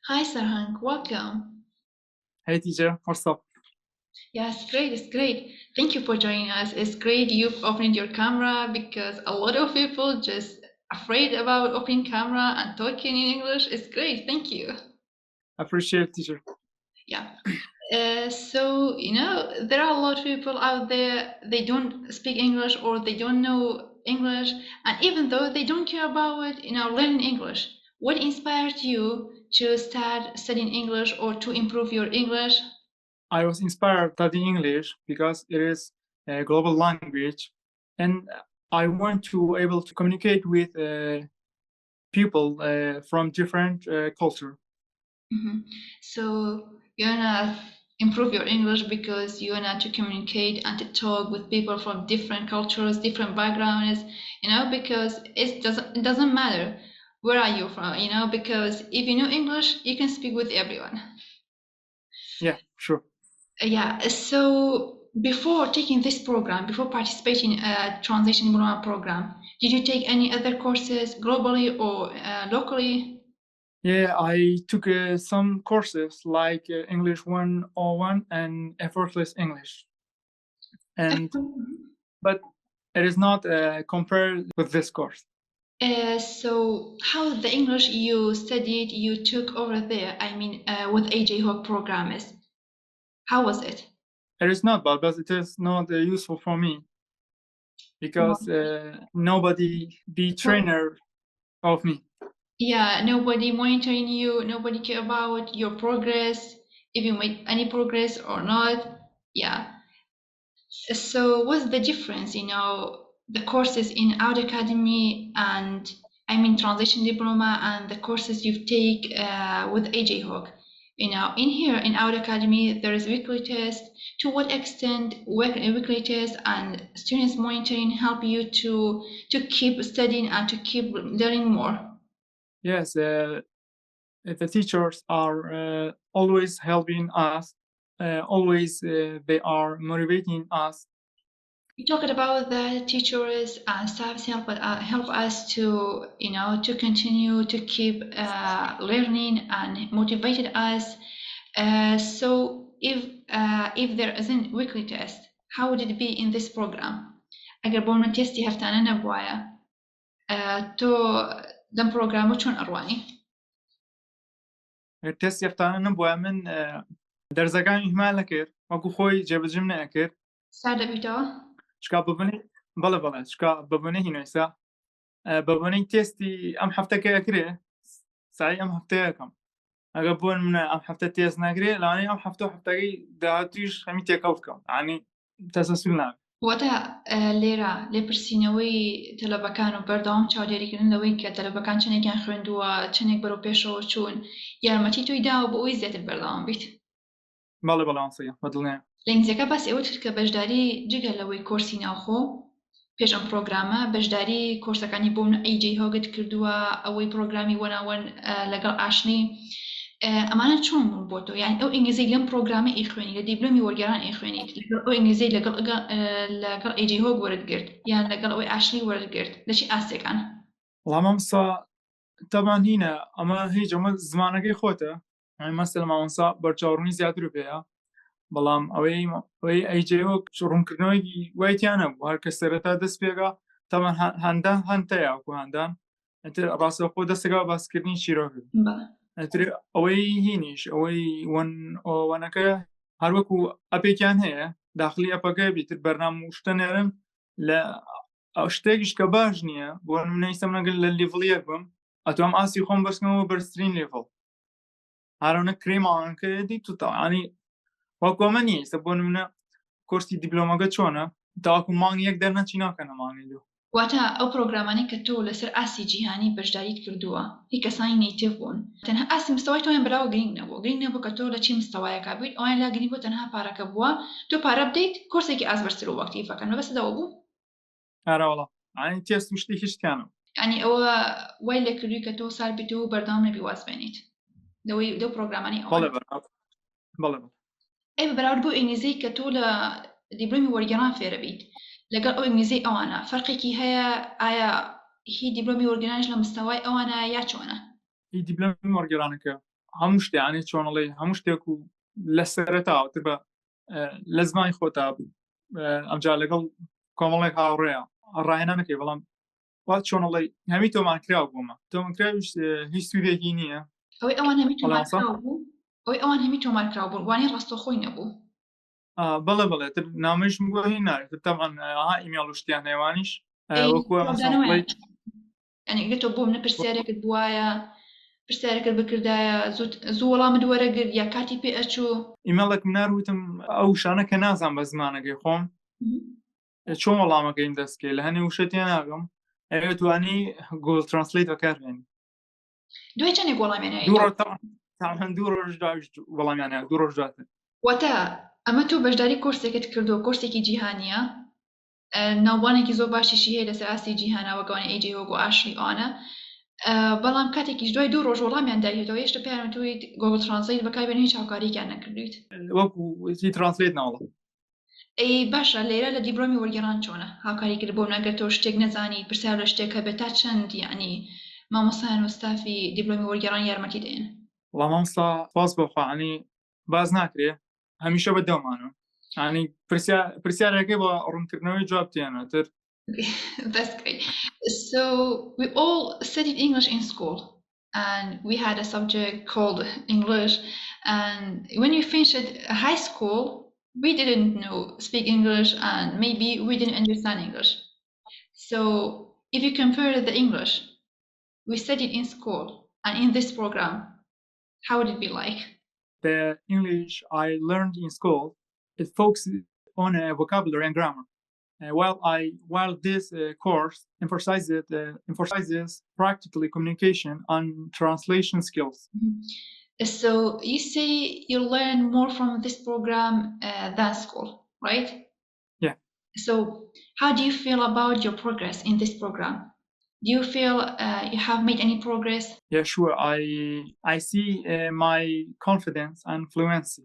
Hi, Sarhang. Welcome. Hey teacher, what's up? Yes, great. It's great. Thank you for joining us. It's great you've opened your camera because a lot of people just afraid about opening camera and talking in English. It's great. Thank you. Appreciate teacher. Yeah. So, there are a lot of people out there, they don't speak English or they don't know English. And even though they don't care about, learning English, what inspired you to start studying English or to improve your English? I was inspired studying English because it is a global language, and I want to able to communicate with people from different culture. So you wanna improve your English because you wanna to communicate and to talk with people from different cultures, different backgrounds, because it doesn't matter where are you from, because if you know English, you can speak with everyone. Yeah, sure. Yeah, so before taking this program, before participating in a translation diploma program, did you take any other courses globally or locally? Yeah, I took some courses like English 101 and Effortless English, but it is not compared with this course. So how the English you studied, you took over there, with AJ Hawk program is, how was it? It is not bad, but it is not useful for me because nobody be trainer of me. Yeah, nobody monitoring you, nobody care about your progress, if you made any progress or not. Yeah. So what's the difference, the courses in Awat Academy and translation diploma and the courses you take with AJ Hawk? In here in Awat Academy, there is weekly test. To what extent weekly test and students monitoring help you to keep studying and to keep learning more? Yes, the teachers are always helping us. Always they are motivating us. We talked about the teachers and staffs help us to to continue to keep learning and motivated us. So if there isn't weekly test, how would it be in this program? اگر بۆمە تێستی هەفتانە نەبووایە تۆ دەم پرۆگرامە چۆن ئەڕوانی؟ تێستی هەفتانە نەبووە من دەرزەکانی هیمال نەکرد وەکو خۆی جێبەجێم نەکرد سا دەبیتەوە؟ شکا ببنی بەڵێ شکا ببنەی هینۆیسا ببنەی تێستی ئەم هەفتەکە ئەکرێ سای ئەم هەفتەیەکەم ئەگە بۆن منە ئەم هەفتە تێست ناگرێ لەوانەیە ئەم هەفتەکەی داهاتوویش هەمی تێکەوت بکەم یعنی تەسەسول ناکەم. واتە لێرە لێپرسینەوەی تەلەبەکان و بەردەوام چاودێریکردن لەوەی کە تەلەبەکان چنێکیان خوێندووە چنێک بەرەو پێشەوە چوون یارمەتی تۆی داوە بۆ ئەوی زیاتر بەردەوام بیت؟ بەڵێ بەڵامسەیە بەدڵنیە. لە ئینجەکە باس ئێوە کرد کە بەشداری جگە لەوەی کۆرسی ناوخۆ پێش ئەم پرۆگرامە بەشداری کۆرسەکانی بۆ من AJ هۆگت کردووە ئەوەی پرۆگرامی وەناوەن لەگەڵ ئاشنی ئەمانە چۆن بوون بۆ تۆ یان ئەو ئینگلیزی لەم پرۆگرامە ئیخوێنی لە دیبلۆمی وەرگێڕان ئیخوێنیت ئەو ئینگلیزی لەگەڵ AJ هۆگ وەرگرت یان لەگەڵ ئەوەی ئاشنی وەرگرت لەچی ئاستێکان؟ وڵام ئەمسا تەبان هینە ئەمە هیچ ئەمە زمانەکەی خۆتە مەسەل ماوەنسا بەرچاوڕوونی زیاتر پێەیە بەڵام ئەوەی AJ هۆگ ڕوونکردنەوەی وایتیانە بوو هەر کە سەرەتا دەست پێگا تەمان هەندان هەندەیە وەکو هەندان ڕاستەوخۆ دەستەکە باسکردنی چیرۆکرد ئەوەی هینیش ئەوەی وەنەکە هەروەکو ئەپێکیان هەیە داخلی ئەپەکە بیتر بەرنامە شتە نێرن لە شتێکیش کە باش نییە بۆ منەیسەم نەگەل لە لیڤڵ یەک بم ئەتوام ئاسی خۆم بەستنەوە بەرزترین لیڤڵ هەرەونە کرێماوانکە دی توتاانی وەکومە نییە بۆ منە کۆرسی دیبلۆمەکە چۆنە تاکو مانگ یەک دەرنەچی ناکەنە مانگی دو واتە ئەو پرۆگرامانی کە تۆ لەسەر ئاسی جیهانی بەشداریت کردووە هی کەسانی نیتیڤ بوون تەنها ئاسی مستەوای تۆیان بەراوە گرنگ نەبوو کە تۆ لە چی مستەوایەکە بوویت ئەویان لا گرنگ بۆ تەنها پارەکە بووە تۆ پارە بدەیت کۆرسێکی ئازبەرزتر و وەکتیڤەکەن بەسەدەوە بوو؟ ئارەوەڵا ئانی تێست شتی هیچیانە ینی ئەوە وای لێ کردووی کە تۆ سال بیت و بەردەوام نەبی وازبێنیت لەو پرۆگرامانی بەڵێ ئەی بەراورد بۆ ئینگلیزی کە تۆ لە دیبلۆمی وەرگێڕان فێرە بیت لەگەڵ ئەو ئینگلیزی ئەوانە فەرقێکی هەیە ئایا هی دیبلۆمی وەرگێڕانش لە مستەوای ئەوانە یا چۆنە؟ هی دیبلۆمی وەرگێڕانەکە هەموو شتیانێ چۆنەڵی هەموو شتێک و لە سەرەتاوتر بە لە زمانی خۆتا ئەمجا لەگەڵ کۆمەڵێک هاوڕێیە ڕایەنە نەکەی بەڵام وات چۆنەڵی هەمی تۆمان کراو بوومە تۆمەکراویش هیچ سوودێکی نییە ئەوەی ئەوان هەمی تۆمارکراو بوو ئەوەی ئەوان هەمی تۆمارکراو بوو وانی ڕاستەخۆی نەبوو بەڵێ بەڵێ تر نامەیشم بۆ هی نارێت تەمان ها ئیمێڵ و شتیان هێوانیش وەکووە ئەنی گەتۆ بۆم نە پرسیارێکت بواە پرسیارەکەت بکردایە زوو وەڵامت وەرەگرت یا کاتی پێ ئەچوو ئیمێڵێک ناروتم ئەو شانە کە نازان بە زمانەکەی خۆم چۆن وەڵامەکەیم دەستکەی لە هەنێ وشتیان ناگەم ئەوێ توانی گۆگڵ ترانسلیت بەکارهێنی دوای چەندێک وەڵامیانەیە دوو ڕۆژ وەڵامیانەیە دوو ڕۆژ دواتر واتە ئەمە تۆ بەشداری کۆرسێکت کردو کۆرسێکی جیهانیە ناوبانێکی زۆر باشیشی هەیە لەسەر ئاستی جیهانەوە گەوانە ئەیجێ وەگۆ ئاشلی ئەوانە بەڵام کاتێکیش دوای دوو ڕۆژ وەڵامیان داهێتەوە هێشتا پێیان تویت گۆگڵ ترانسلیت بەکاربێنی هیچ هاوکارییان نەکردویت وەکو ترانسلیت ناوڵە ئەی باشە لێرە لە دیبلۆمی وەرگێڕان چۆنە هاوکاری کرد بۆ نەگەتەوە شتێک نەزانی پرسیار لە شتێک هەبێت تا چەند یعنی مامۆستایان و ستافی دیبلۆمی وەرگێڕان یارمەتی دێن وەڵام مامۆستا خواست بەخوانی باز ناکرێ هەمیشە بە دەمانەوە ینی پرسیارەکەی بە ڕوونکردنەوەی جواب تێنەوەتر. That's great. So we all studied English in school and we had a subject called English, and when we finished high school we didn't know speak English and maybe we didn't understand English. So if you compare the English we studied in school and in this program, how would it be like? The English I learned in school, it focuses on vocabulary and grammar. While this course emphasizes practically communication and translation skills. So you say you learn more from this program than school, right? Yeah. So how do you feel about your progress in this program? Do you feel you have made any progress? Yeah, sure. I see my confidence and fluency.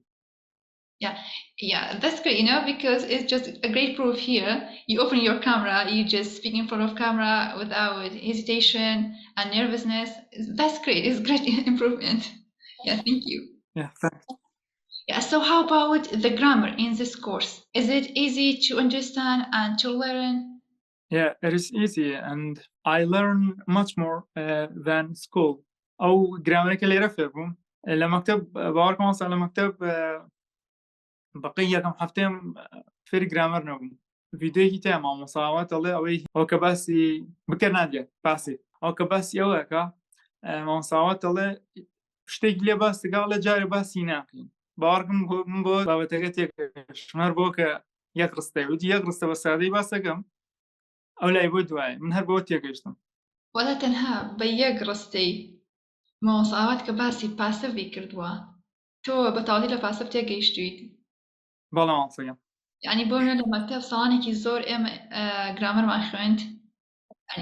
Yeah, that's great, you know, because it's just a great proof here. You open your camera, you just speak in front of camera without hesitation and nervousness. That's great. It's great improvement. Yeah, thank you. Yeah, thanks. Yeah, so how about the grammar in this course? Is it easy to understand and to learn? Yeah, it is easy and I learn much more than school. أو grammar كليرة فيهم. لما أكتب بارك مثلا لما أكتب بقية كم حفتين في الجرامر نوم فيديو كتير مع مصاوات الله أوي أو كباسي بكر نادية باسي أو كباسي أوكا مع مصاوات الله شتيك لي بس قال جاري باسي ناقين باركم بو بابتكتي شمر بوك يقرستي ودي يقرست بس هذه بس كم أو لا يبود واي من هالبوت يقرستم ولا تنها بيقرستي مع مصاوات كباسي باسفي كردوا تو بتعودي لباسف تيجيشتويت بەڵام يعني بۆنە لە مەکتەب ساڵانێکی زۆر ئێمە گرامەرمان خوێند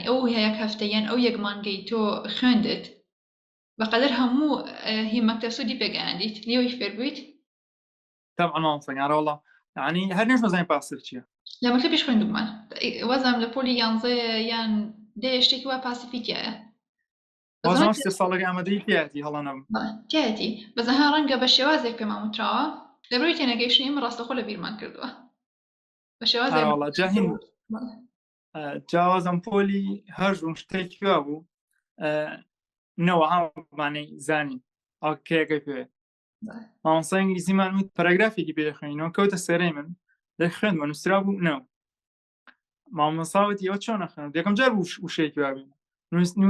ئەو هەیەک هەفتەیان ئەو یەک مانگەی تۆ خوێندت بەقەدر هەموو هی مەکتەب سوودی پێگەیاندیت لێوەی فێر بوویت طبعا مامۆستایان ڕۆڵە يعني هەر نێش مەزانی پاسر چییە لە مەکتەبیش خوێندومان وەزام لە پۆلی یانزەیە یان دێ شتێکی وا پاسیفیتیایە وەزام سێ ساڵێکی ئامادەی تایەتی هەڵا نەبووم تایەتی بەزەها ڕەنگە بە شێوازێک پێمان وتراوە لەبەرەوەی تێنەگەیشتنی ئێمە ڕاستەخۆ لە بیرمان کردووە بە شێوازێک جاهین جیاوازم پۆلی هەرژوم شتێکی وا بوو نەوە هەمانەی زانی ئاکەیەکەی پێ مامۆستای ئینگلیزیمان وت پەرەگرافێکی پێ خوێنینەوە کەوتە سەرەی من لە خوێندمە نووسرا بوو نەوە مامۆستا وتی ئەوە چۆنە خوێند یەکەم جار بوو وشەیەکی وا بێ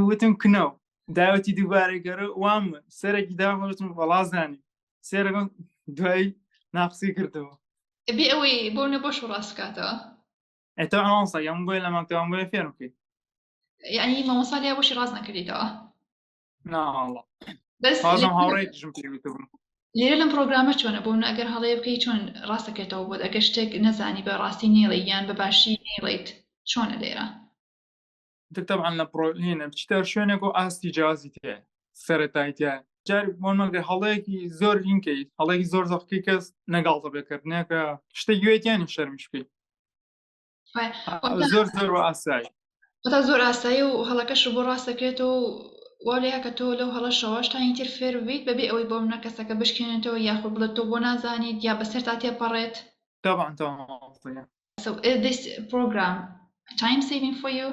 وتم کنەوە داوەتی دووبارەی گەڕە وام سەرێکی داوەتم وەڵا زانی سێرەکەم دوایی ناقسی کردەوە بێ ئەوەی بۆ نە بۆش ڕاستکاتەوە ئەتە مامۆستا یان بۆی لە مەکتەبان بۆیە فێرم بکەیت یعنی مامۆستا لێ بۆشی ڕاست نەکردیتەوە ناوەڵڵا بازم هاوڕێکیشم پێویستبوو لێرە لەم پرۆگرامە چۆنە بۆ من ئەگەر هەڵەیە بکەیت چۆن ڕاست دەکرێتەوە بۆ ئەگەر شتێک نەزانی بە ڕاستی نێڵی یان بە باشی نێڵیت چۆنە لێرە طبعا لە پرۆهینە بچیتە شوێنێک و ئاستی جیازی تێ سەرەتایی تایە جار بۆن مەگەر هەڵەیەکی زۆر هینکەیت هەڵەیەکی زۆر زەخکی کەس نەگاڵتە بێکردنێکە شتێک گوێتیانی شەرمیش بکەیت زۆر زۆر بە ئاسایی تا زۆر ئاسایی و هەڵەکەش بۆ ڕاست دەکرێتەوە وەڵێ کە تۆ لەو هەڵە شەوەش تا ئینتر فێر ببیت بەبێ ئەوەی بۆ منە کەسەکە بشکێنێتەوە یاخود بڵێت تۆ بۆ نازانیت یا بەسەر تا تێپەڕێت. طبعا. So is this program time saving for you?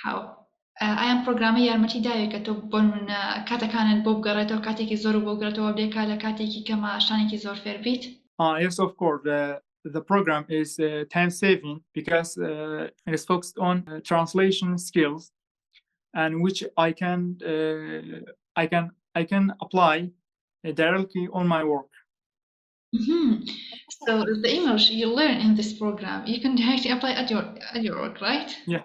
How? ئایان پڕۆگرامە یارمەتی داوێت کە تۆ بۆ کاتەکانت بۆ بگەڕێتەوە کاتێکی زۆر بۆ بگرێتەوە بێکا لە کاتێکی کەمە شتانێکی زۆر فێر بیت؟ Yes, of course. The program is time saving because it is focused on translation skills, and which I can apply directly on my work. So the English you learn in this program, you can directly apply at your work, right? Yeah.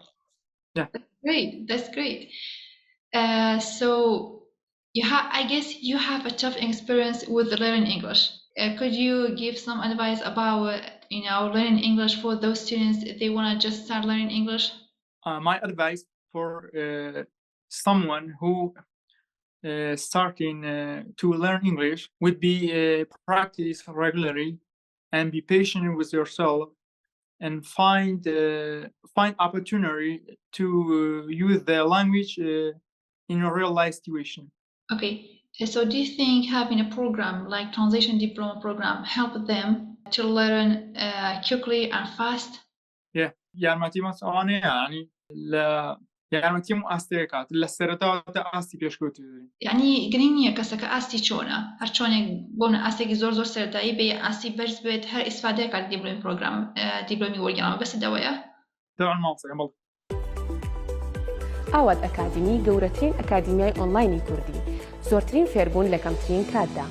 That's great. So I guess you have a tough experience with learning English. Could you give some advice about learning English for those students if they want to just start learning English? My advice for someone who starting to learn English would be practice regularly and be patient with yourself and find opportunity to use the language in a real life situation. Okay, so do you think having a program like translation diploma program help them to learn quickly and fast? Yeah, یارمەتی مەسەڵانەیە یعنی یارمەتی ئاستەکات لە سەرەتاوە ئاستی پێشکەوتوی یعنی گرنگ نییە کەسەکە ئاستی چۆنە هەر چۆنێک بۆن ئاستێکی زۆر سەرەتایی بێ ئاستی بەرز بێت هەر ئیسفادەیەکات دیبلۆمی پڕۆگرام دیبلۆمی وەرگێڕان بەسەدەوەیە ئاوات ئەکادیمی گەورەترین ئەکادیمیای ئۆنلاینی کوردی زۆرترین فێربوون لە کەمترین کاتدا